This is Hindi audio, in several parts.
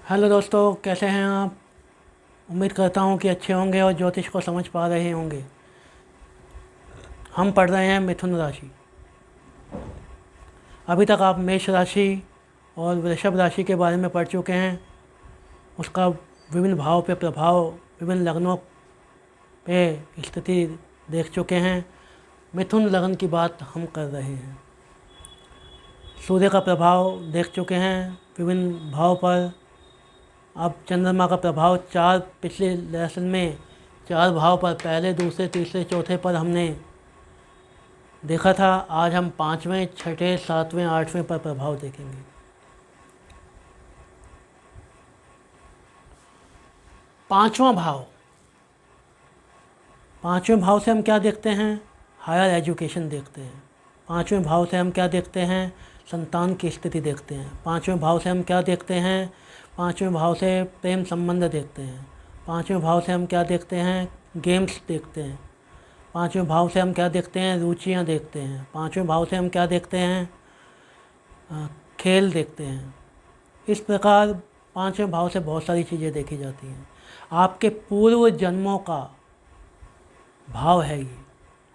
हेलो दोस्तों, कैसे हैं आप। उम्मीद करता हूँ कि अच्छे होंगे और ज्योतिष को समझ पा रहे होंगे। हम पढ़ रहे हैं मिथुन राशि। अभी तक आप मेष राशि और वृषभ राशि के बारे में पढ़ चुके हैं। उसका विभिन्न भाव पे प्रभाव, विभिन्न लग्नों पे स्थिति देख चुके हैं। मिथुन लग्न की बात हम कर रहे हैं। सूर्य का प्रभाव देख चुके हैं विभिन्न भाव पर। अब चंद्रमा का प्रभाव पिछले लेसन में 4 भाव पर, पहले, दूसरे, तीसरे, चौथे पर हमने देखा था। आज हम 5वें, 6ठे, 7वें, 8वें पर प्रभाव देखेंगे। पांचवा भाव, पांचवें भाव से हम क्या देखते हैं? हायर एजुकेशन देखते हैं। पांचवें भाव से हम क्या देखते हैं? संतान की स्थिति देखते हैं। पांचवें भाव से हम क्या देखते हैं? पांचवें भाव से प्रेम संबंध देखते हैं। पांचवें भाव से हम क्या देखते हैं? गेम्स देखते हैं। पांचवें भाव से हम क्या देखते हैं? रुचियाँ देखते हैं। पांचवें भाव से हम क्या देखते हैं? खेल देखते हैं। इस प्रकार पांचवें भाव से बहुत सारी चीज़ें देखी जाती हैं। आपके पूर्व जन्मों का भाव है ये।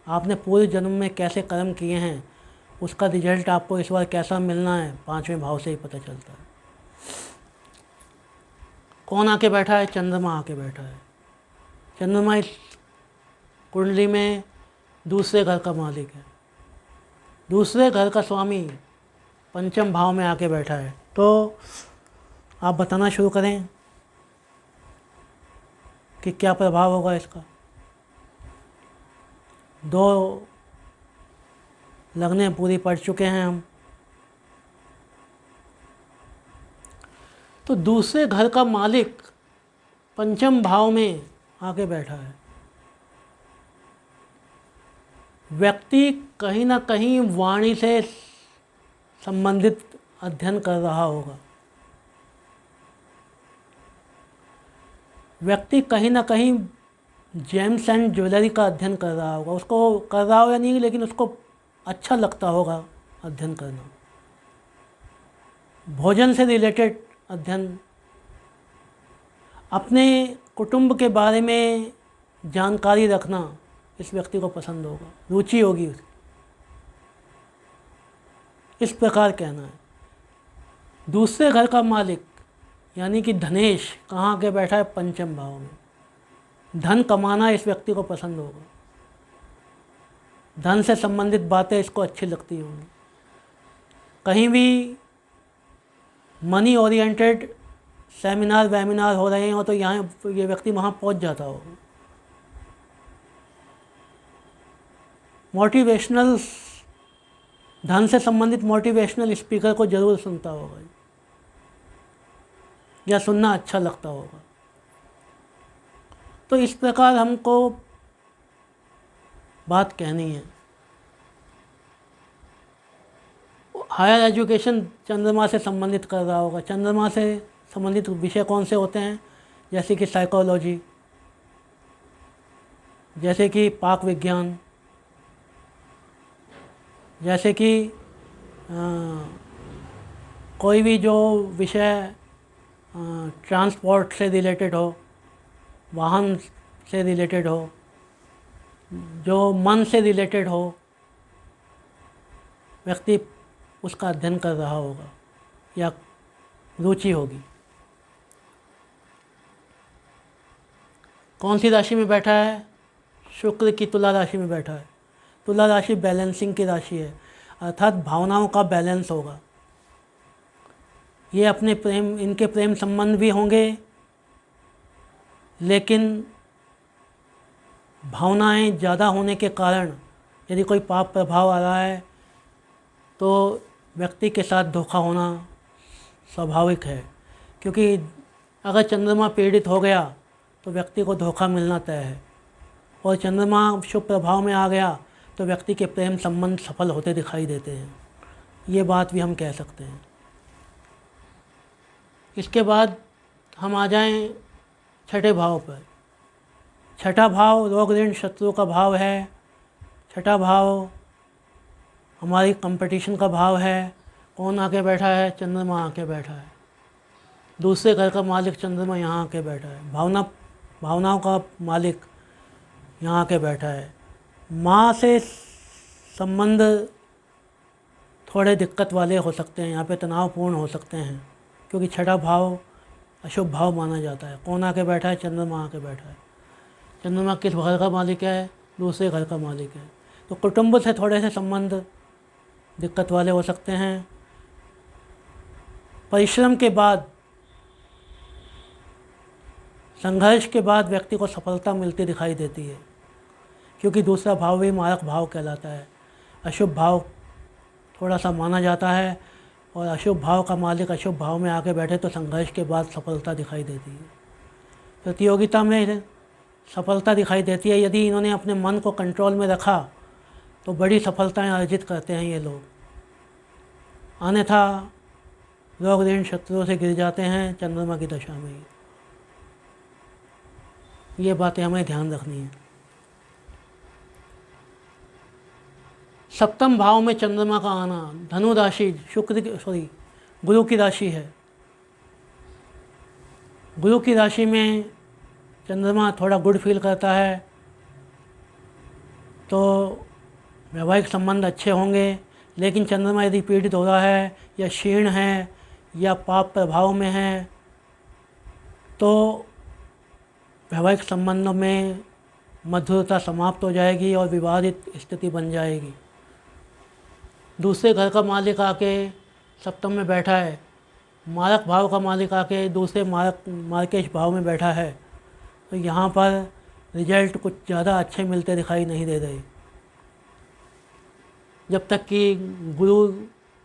आपने पूर्व जन्म में कैसे कर्म किए हैं, उसका रिजल्ट आपको इस बार कैसा मिलना है, पांचवें भाव से ही पता चलता है। कौन आके बैठा है? चंद्रमा आके बैठा है। चंद्रमा इस कुंडली में दूसरे घर का मालिक है। दूसरे घर का स्वामी पंचम भाव में आके बैठा है। तो आप बताना शुरू करें कि क्या प्रभाव होगा इसका। 2 लगनें पूरी पढ़ चुके हैं हम। तो दूसरे घर का मालिक पंचम भाव में आके बैठा है। व्यक्ति कहीं ना कहीं वाणी से संबंधित अध्ययन कर रहा होगा। व्यक्ति कहीं ना कहीं जेम्स एंड ज्वेलरी का अध्ययन कर रहा होगा। उसको कर रहा हो या नहीं, लेकिन उसको अच्छा लगता होगा अध्ययन करना। भोजन से रिलेटेड अध्ययन, अपने कुटुंब के बारे में जानकारी रखना इस व्यक्ति को पसंद होगा, रुचि होगी उसकी। इस प्रकार कहना है। दूसरे घर का मालिक यानी कि धनेश कहाँ के बैठा है? पंचम भाव में। धन कमाना इस व्यक्ति को पसंद होगा। धन से संबंधित बातें इसको अच्छी लगती होंगी। कहीं भी मनी ओरिएंटेड सेमिनार वेमिनार हो रहे हो तो यहाँ ये व्यक्ति वहाँ पहुँच जाता होगा। मोटिवेशनल, धन से संबंधित मोटिवेशनल स्पीकर को ज़रूर सुनता होगा या सुनना अच्छा लगता होगा। तो इस प्रकार हमको बात कहनी है। हायर एजुकेशन चंद्रमा से संबंधित कर रहा होगा। चंद्रमा से संबंधित विषय कौन से होते हैं? जैसे कि साइकोलॉजी, जैसे कि पाक विज्ञान, जैसे कि कोई भी जो विषय ट्रांसपोर्ट से रिलेटेड हो, वाहन से रिलेटेड हो, जो मन से रिलेटेड हो, व्यक्ति उसका अध्ययन कर रहा होगा या रुचि होगी। कौन सी राशि में बैठा है? शुक्र की तुला राशि में बैठा है। तुला राशि बैलेंसिंग की राशि है, अर्थात भावनाओं का बैलेंस होगा। ये अपने प्रेम, इनके प्रेम संबंध भी होंगे, लेकिन भावनाएं ज़्यादा होने के कारण यदि कोई पाप प्रभाव आ रहा है तो व्यक्ति के साथ धोखा होना स्वाभाविक है। क्योंकि अगर चंद्रमा पीड़ित हो गया तो व्यक्ति को धोखा मिलना तय है, और चंद्रमा शुभ प्रभाव में आ गया तो व्यक्ति के प्रेम संबंध सफल होते दिखाई देते हैं। ये बात भी हम कह सकते हैं। इसके बाद हम आ जाएं 6ठे भाव पर। 6ठा भाव रोग ऋण शत्रु का भाव है। 6ठा भाव हमारी कंपटीशन का भाव है। कौन आके बैठा है? चंद्रमा आके बैठा है। दूसरे घर का मालिक चंद्रमा यहाँ आके बैठा है, भावनाओं का मालिक यहाँ आके बैठा है। माँ से संबंध थोड़े दिक्कत वाले हो सकते हैं, यहाँ पे तनावपूर्ण हो सकते हैं, क्योंकि छठा भाव अशुभ भाव माना जाता है। कौन आके बैठा है? चंद्रमा आके बैठा है। चंद्रमा किस घर का मालिक है? दूसरे घर का मालिक है। तो कुटुंब से थोड़े से संबंध दिक्कत वाले हो सकते हैं। परिश्रम के बाद, संघर्ष के बाद व्यक्ति को सफलता मिलती दिखाई देती है, क्योंकि दूसरा भाव भी मारक भाव कहलाता है। अशुभ भाव थोड़ा सा माना जाता है, और अशुभ भाव का मालिक अशुभ भाव में आके बैठे तो संघर्ष के बाद सफलता दिखाई देती है। प्रतियोगिता में सफलता दिखाई देती है। यदि इन्होंने अपने मन को कंट्रोल में रखा तो बड़ी सफलताएं अर्जित करते हैं ये लोग। अन्यथा रोग ऋण शत्रुओं से गिर जाते हैं चंद्रमा की दशा में ही। ये बातें हमें ध्यान रखनी है। सप्तम भाव में चंद्रमा का आना, धनु राशि गुरु की राशि है। गुरु की राशि में चंद्रमा थोड़ा गुड फील करता है, तो वैवाहिक संबंध अच्छे होंगे। लेकिन चंद्रमा यदि पीड़ित हो रहा है या क्षीण है या पाप प्रभाव में है तो वैवाहिक संबंधों में मधुरता समाप्त हो जाएगी और विवादित स्थिति बन जाएगी। दूसरे घर का मालिक आके सप्तम में बैठा है, मारक भाव का मालिक आके दूसरे मार्केश भाव में बैठा है, तो यहाँ पर रिजल्ट कुछ ज़्यादा अच्छे मिलते दिखाई नहीं दे रहे। जब तक कि गुरु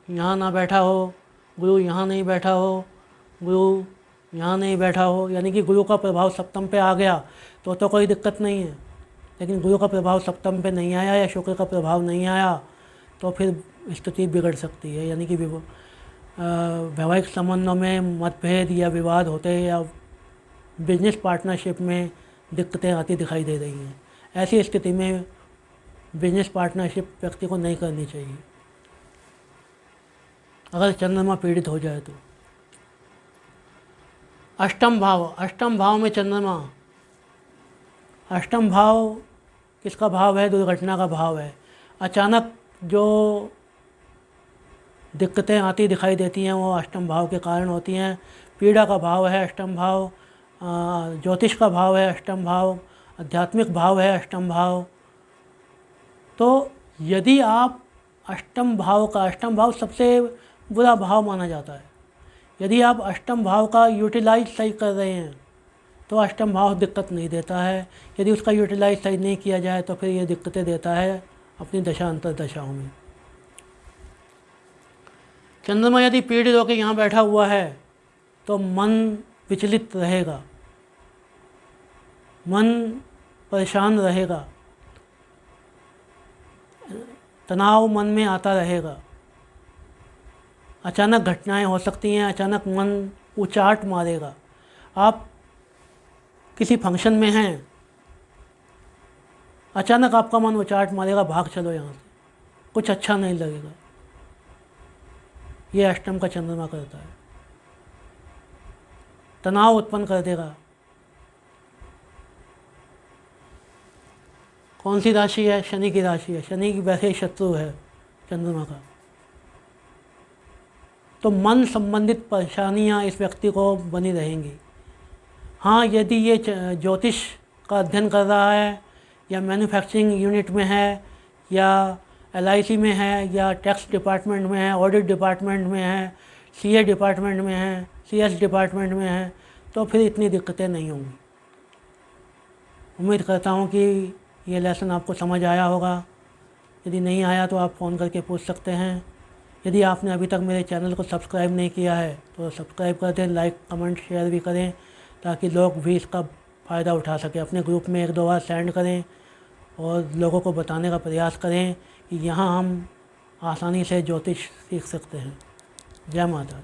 यहाँ ना बैठा हो, गुरु यहाँ नहीं बैठा हो, गुरु यहाँ नहीं बैठा हो, यानी कि गुरु का प्रभाव सप्तम पे आ गया तो कोई दिक्कत नहीं है। लेकिन गुरु का प्रभाव सप्तम पे नहीं आया या शुक्र का प्रभाव नहीं आया तो फिर स्थिति बिगड़ सकती है। यानी कि वैवाहिक संबंधों में मतभेद या विवाद होते हैं या बिजनेस पार्टनरशिप में दिक्कतें आती दिखाई दे रही हैं। ऐसी स्थिति में बिजनेस पार्टनरशिप व्यक्ति को नहीं करनी चाहिए अगर चंद्रमा पीड़ित हो जाए तो। अष्टम भाव में चंद्रमा, अष्टम भाव किसका भाव है? दुर्घटना का भाव है। अचानक जो दिक्कतें आती दिखाई देती हैं वो अष्टम भाव के कारण होती हैं। पीड़ा का भाव है अष्टम भाव, ज्योतिष का भाव है अष्टम भाव, आध्यात्मिक भाव है अष्टम भाव। तो यदि आप अष्टम भाव सबसे बुरा भाव माना जाता है। यदि आप अष्टम भाव का यूटिलाइज सही कर रहे हैं तो अष्टम भाव दिक्कत नहीं देता है। यदि उसका यूटिलाइज सही नहीं किया जाए तो फिर ये दिक्कतें देता है अपनी दशा अंतर दशाओं में। चंद्रमा यदि पीड़ित होकर यहाँ बैठा हुआ है तो मन विचलित रहेगा, मन परेशान रहेगा, तनाव मन में आता रहेगा। अचानक घटनाएं हो सकती हैं, अचानक मन उचाट मारेगा। आप किसी फंक्शन में हैं, अचानक आपका मन उचाट मारेगा, भाग चलो यहाँ से, कुछ अच्छा नहीं लगेगा। ये अष्टम का चंद्रमा करता है, तनाव उत्पन्न कर देगा। कौन सी राशि है? शनि की राशि है। शनि की वैसे शत्रु है चंद्रमा का। तो मन संबंधित परेशानियां इस व्यक्ति को बनी रहेंगी। हाँ, यदि ये ज्योतिष का अध्ययन कर रहा है या मैन्युफैक्चरिंग यूनिट में है या LIC में है या टैक्स डिपार्टमेंट में है, ऑडिट डिपार्टमेंट में है, CA डिपार्टमेंट में है, CS डिपार्टमेंट में है, तो फिर इतनी दिक्कतें नहीं होंगी। उम्मीद करता हूँ कि ये लेसन आपको समझ आया होगा। यदि नहीं आया तो आप फ़ोन करके पूछ सकते हैं। यदि आपने अभी तक मेरे चैनल को सब्सक्राइब नहीं किया है तो सब्सक्राइब कर दें, लाइक कमेंट शेयर भी करें ताकि लोग भी इसका फ़ायदा उठा सकें। अपने ग्रुप में 1-2 बार सेंड करें और लोगों को बताने का प्रयास करें कि यहाँ हम आसानी से ज्योतिष सीख सकते हैं। जय माता।